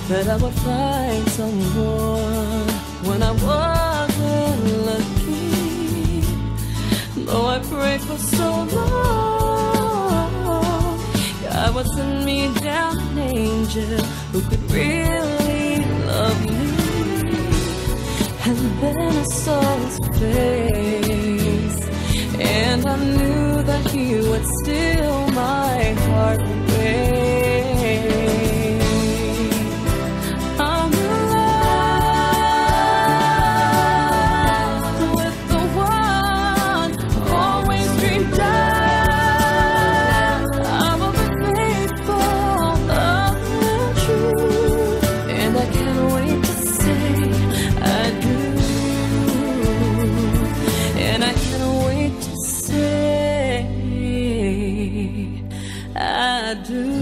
that I would find someone when I wasn't lucky. Though I prayed for so long, God would send me down an angel who could really love me. And then I saw his face, and I knew that he would steal my heart away. I'm in love with the one who always dreamed of. I will be faithful, love and true, and I can't wait to say I do. And I can't wait to say I do.